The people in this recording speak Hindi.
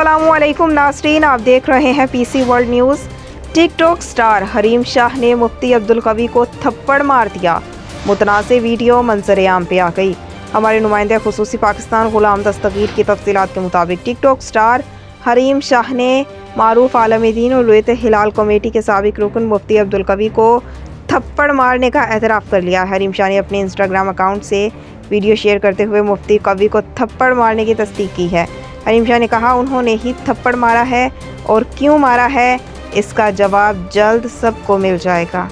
अस्सलामुअलैकुम नाज़रीन, आप देख रहे हैं PC world news. TikTok star Hareem Shah ने मुफ्ती अब्दुल्कवी को थप्पड़ मार दिया। मुतनाज़े वीडियो मंजर आम पे आ गई। हमारे नुमाइंदे खुसूसी पाकिस्तान गुलाम दस्तगीर की तफसीलात के मुताबिक टिकटॉक स्टार हरीम शाह ने मारूफ आलम दीन और लुयत हिलाल कमेटी के साबिक रुकन मुफ्ती अब्दुल्कवी को थप्पड़ मारने का एतराफ़ कर लिया। हरीम शाह ने अपने इंस्टाग्राम अकाउंट से वीडियो शेयर करते हुए मुफ्ती कवी को थप्पड़ मारने की तस्दीक की है। हरीम शाह ने कहा, उन्होंने ही थप्पड़ मारा है और क्यों मारा है इसका जवाब जल्द सबको मिल जाएगा।